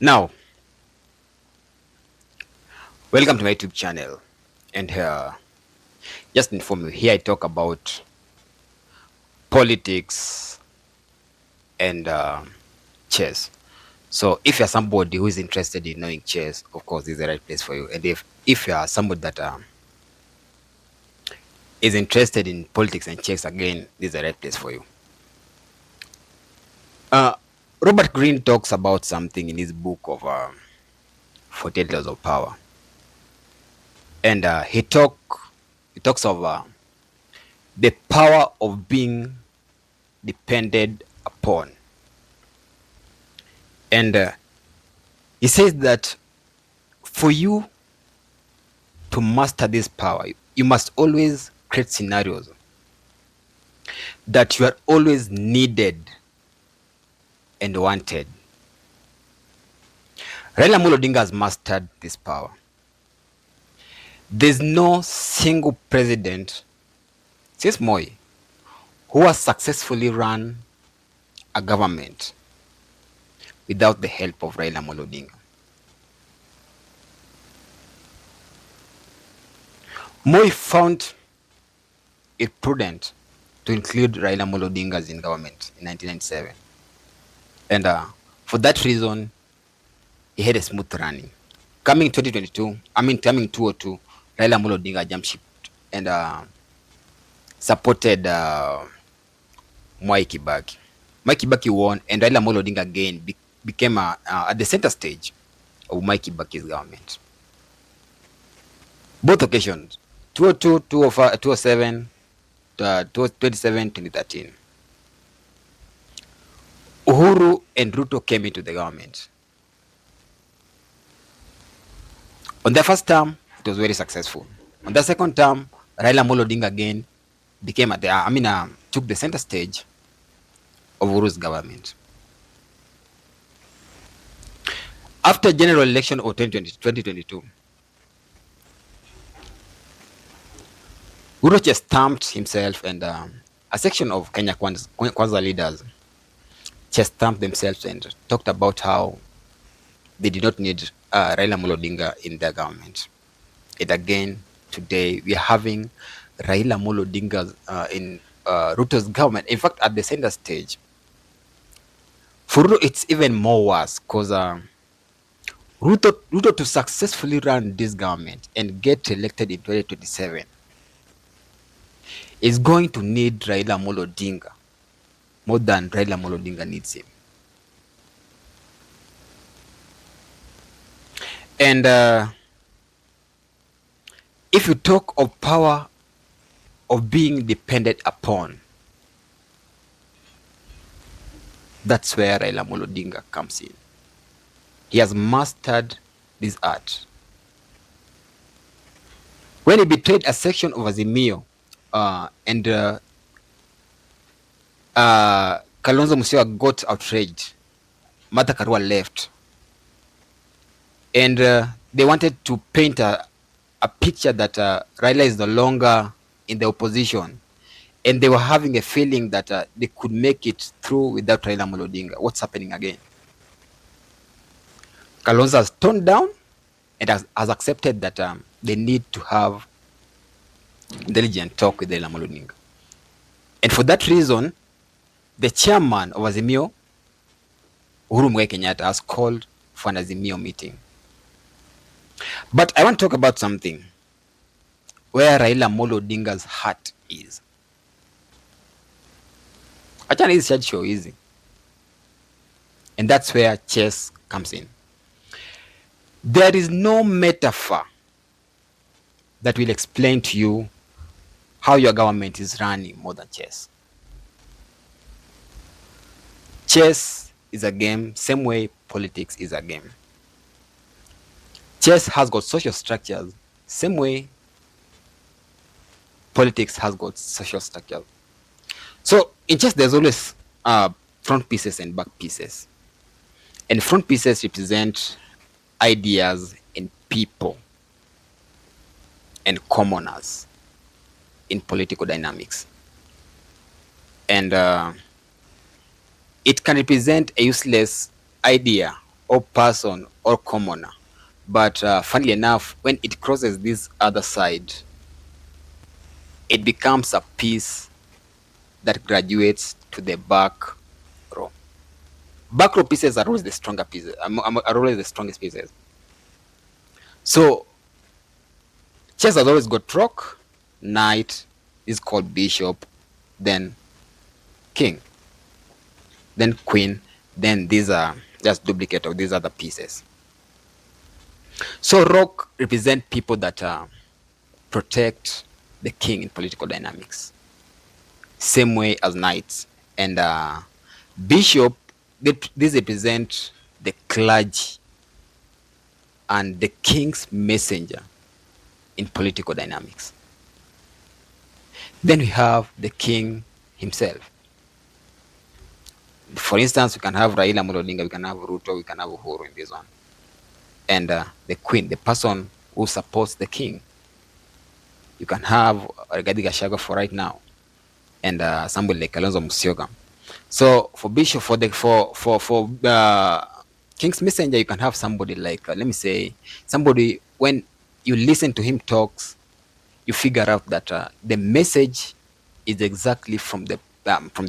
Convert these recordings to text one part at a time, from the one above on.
Now, welcome to my YouTube channel. And just to inform you, here I talk about politics and chess. So if you're somebody who is interested in knowing chess, of course, this is the right place for you. And if you are somebody that is interested in politics and chess, again, this is the right place for you. Robert Greene talks about something in his book of 48 Laws of Power. And he talks of the power of being depended upon. And he says that for you to master this power, you must always create scenarios that you are always needed and wanted. Raila Amolo Odinga has mastered this power. There's no single president since Moi who has successfully run a government without the help of Raila Amolo Odinga. Moi found it prudent to include Raila Amolo Odinga in government in 1997. And for that reason, he had a smooth running. Coming 2002, coming 2002, Raila Amolo Odinga jumped ship and supported Mwai Kibaki. Mwai Kibaki won, and Raila Amolo Odinga again became at the center stage of Mwai Kibaki's government. Both occasions, 2002, 2005, 2007, 2027, 2013. Uhuru and Ruto came into the government. On the first term, it was very successful. On the second term, Raila Amolo Odinga again became took the center stage of Uhuru's government. After general election of 2022, Uhuru just stamped himself, and a section of Kenya Kwanza leaders just stamped themselves and talked about how they did not need Raila Amolo Odinga in their government. And again, today we are having Raila Amolo Odinga in Ruto's government. In fact, at the center stage. For Ruto, it's even more worse because Ruto to successfully run this government and get elected in 2027 is going to need Raila Amolo Odinga more than Raila Amolo Odinga needs him. And if you talk of power of being depended upon, that's where Raila Amolo Odinga comes in. He has mastered this art. When he betrayed a section of Azimio and Kalonzo Musyoka got outraged, Martha Karua left. And they wanted to paint a picture that Raila is no longer in the opposition. And they were having a feeling that they could make it through without Raila Amolo Odinga. What's happening again? Kalonzo has toned down and has accepted that they need to have intelligent talk with Raila Amolo Odinga. And for that reason, the chairman of Azimio, Uhuru Muigai Kenyatta, has called for an Azimio meeting. But I want to talk about something where Raila Amolo Odinga's heart is. Achana hizi chat show easy. And that's where chess comes in. There is no metaphor that will explain to you how your government is running more than chess. Chess is a game, same way politics is a game. Chess has got social structures, same way politics has got social structures. So in chess, there's always front pieces and back pieces. And front pieces represent ideas and people and commoners in political dynamics. And it can represent a useless idea or person or commoner. But funnily enough, when it crosses this other side, it becomes a piece that graduates to the back row. Back row pieces are always the stronger pieces, are always the strongest pieces. So chess has always got rook, knight is called bishop, then king, then queen, then these are just duplicate of these other pieces. So rook represent people that protect the king in political dynamics, same way as knights. And bishop, these represent the clergy and the king's messenger in political dynamics. Then we have the king himself. For instance, we can have Raila Odinga, we can have Ruto, we can have Uhuru in this one. And the queen, the person who supports the king. You can have Rigathi Gachagua for right now, and somebody like Kalonzo Musyoka. So for bishop, for king's messenger, you can have somebody like let me say somebody, when you listen to him talks, you figure out that the message is exactly from the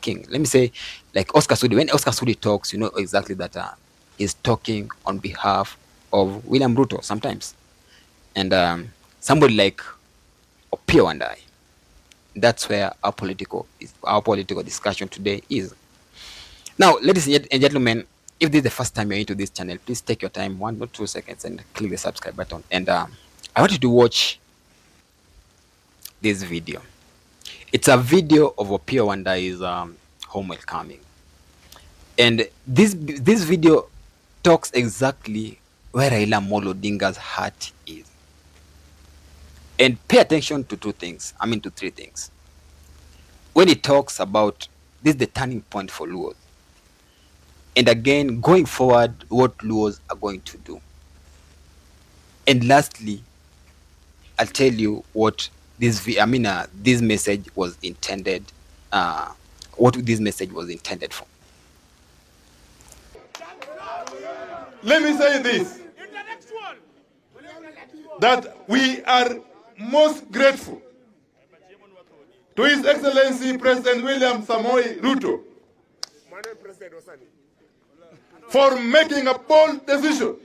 king. Let me say like Oscar Sudi. When Oscar Sudi talks, you know exactly that he's talking on behalf of William Ruto sometimes. And somebody like Opiyo Wandai. That's where our political discussion today is. Now, ladies and gentlemen, if this is the first time you're into this channel, please take your time, 1 or 2 seconds, and click the subscribe button. And I want you to watch this video. It's a video of Opiyo Wandai's home welcoming, and this video talks exactly where Raila Odinga's heart is. And pay attention to three things. When it talks about this is the turning point for Luos, and again going forward, what Luos are going to do. And lastly, I'll tell you what this message was intended. What this message was intended for. Let me say this: that we are most grateful to His Excellency President William Samoei Ruto for making a bold decision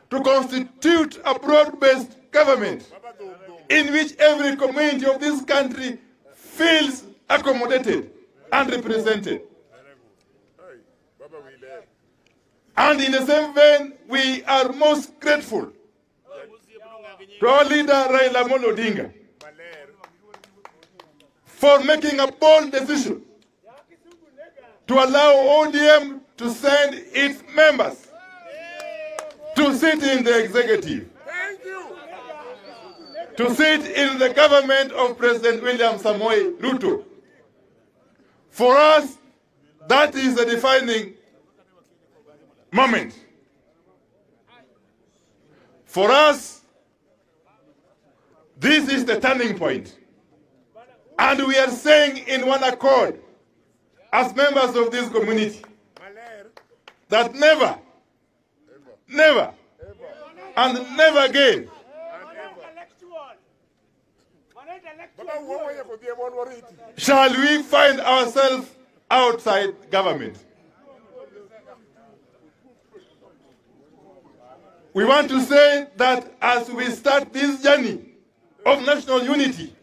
to constitute a broad-based government in which every community of this country feels accommodated and represented. And in the same vein, we are most grateful to our leader Raila Odinga for making a bold decision to allow ODM to send its members to sit in the executive, to sit in the government of President William Samoei Ruto. For us, that is a defining moment. For us, this is the turning point. And we are saying in one accord, as members of this community, that never, never, and never again shall we find ourselves outside government. We want to say that as we start this journey of national unity,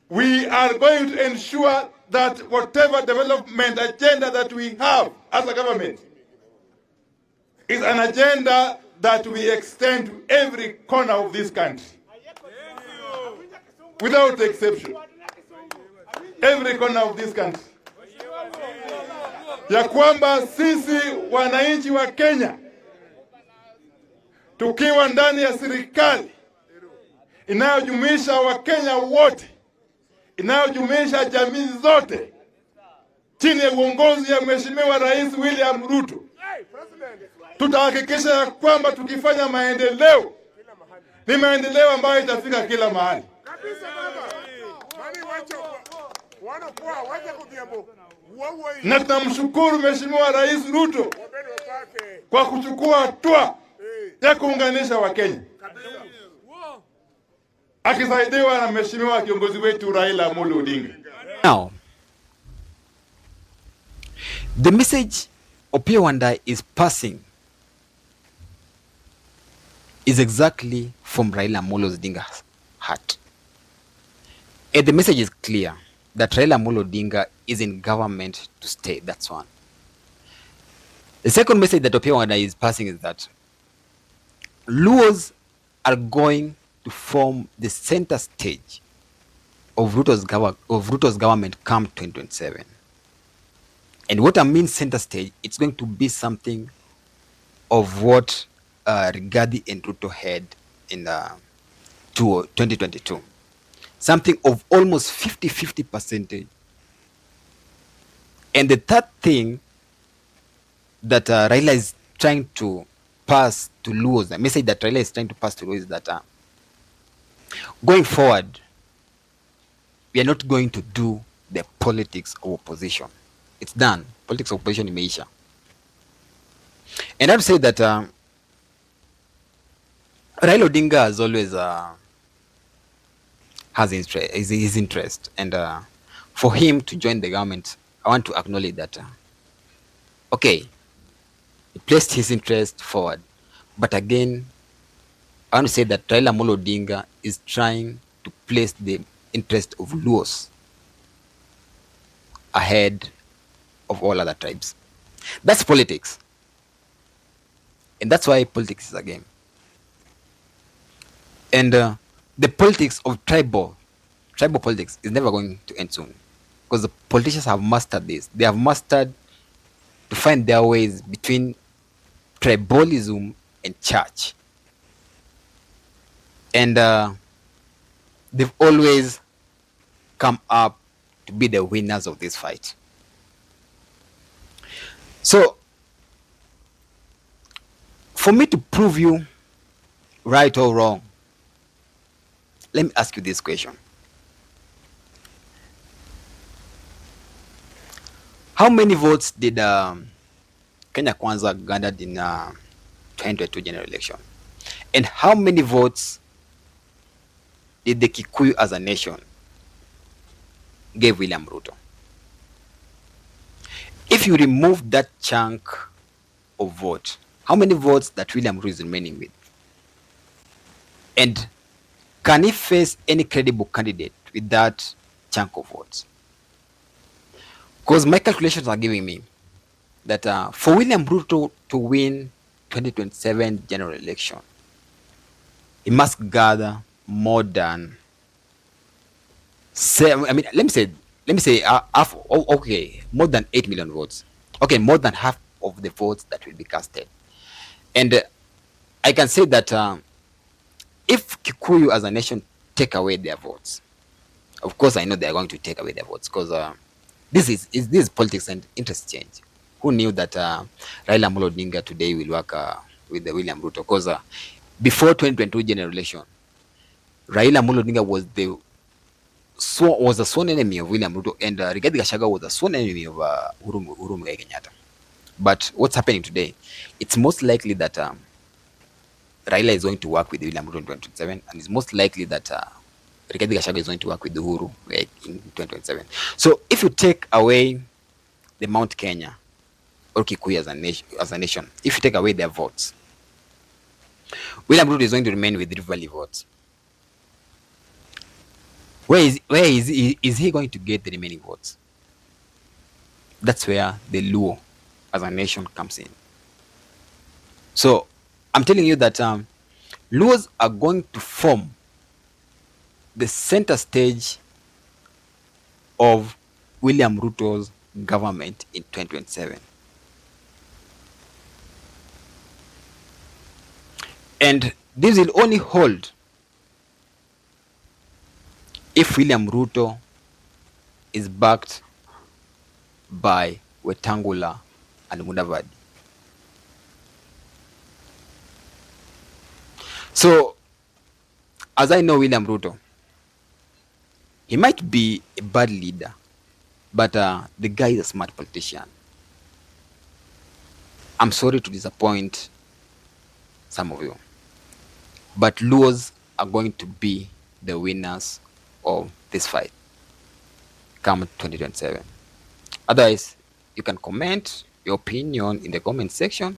we are going to ensure that whatever development agenda that we have as a government is an agenda that we extend to every corner of this country, without exception. Every corner of this country. Ya kwamba sisi wananchi wa Kenya tukiwa ndani ya serikali inayojumuisha Wakenya wote, inayojumuisha jamii zote chini ya uongozi ya Mheshimiwa Rais William Ruto, tutahakikisha ya kwamba tukifanya maendeleo ni maendeleo ambayo itafika kila mahali. na tunamshukuru Mheshimiwa Rais Ruto kwa kuchukua hatua ya kuunganisha Wakenya, akisaidiwa na Mheshimiwa kiongozi wetu Raila Amolo Odinga. Now, the message Opiyo Wandai is passing is exactly from Raila Amolo Odinga's heart. And the message is clear that Raila Amolo Odinga is in government to stay. That's one. The second message that Opiyo Wandai is passing is that Luos are going to form the center stage of Ruto's government come 2027. And what I mean center stage, it's going to be something of what Rigathi and Ruto had in 2022. Something of almost 50-50%. And the third thing that Raila is trying to pass to Luos, the message that Raila is trying to pass to Luos is that going forward, we are not going to do the politics of opposition. It's done. Politics of opposition imeisha. And I would say that Raila Odinga has always has his interest, and for him to join the government, I want to acknowledge that okay, he placed his interest forward, but again, I want to say that Raila Amolo Odinga is trying to place the interest of Luos ahead of all other tribes. That's politics, and that's why politics is a game. And the politics of tribal politics is never going to end soon, because the politicians have mastered this. They have mastered to find their ways between tribalism and church. And they've always come up to be the winners of this fight. So, for me to prove you right or wrong, let me ask you this question. How many votes did Kenya Kwanza gathered in 2022 general election? And how many votes did the Kikuyu as a nation give William Ruto? If you remove that chunk of vote, how many votes that William Ruto is remaining with? And can he face any credible candidate with that chunk of votes? Because my calculations are giving me that for William Ruto to win 2027 general election, he must gather more than more than 8 million votes. Okay, more than half of the votes that will be casted. And I can say that if Kikuyu as a nation take away their votes, of course I know they are going to take away their votes, because this is politics and interest change. Who knew that Raila Amolo Odinga today will work with the William Ruto? Because before 2022 general election, Raila Amolo Odinga was a sworn enemy of William Ruto, and Rigathi Gachagua was a sworn enemy of Uhuru Muigai Kenyatta. But what's happening today? It's most likely that Raila is going to work with William Ruto in 2027, and it's most likely that Rigathi Gachagua is going to work with Uhuru in 2027. So if you take away the Mount Kenya or Kikuyu as a nation, if you take away their votes, William Ruto is going to remain with Rift Valley votes. Where is he going to get the remaining votes? That's where the Luo as a nation comes in. So I'm telling you that Luos are going to form the center stage of William Ruto's government in 2027. And this will only hold if William Ruto is backed by Wetangula and Mudavadi. So, as I know William Ruto, he might be a bad leader, But the guy is a smart politician. I'm sorry to disappoint some of you, but Luos are going to be the winners of this fight come 2027. Otherwise, you can comment your opinion in the comment section.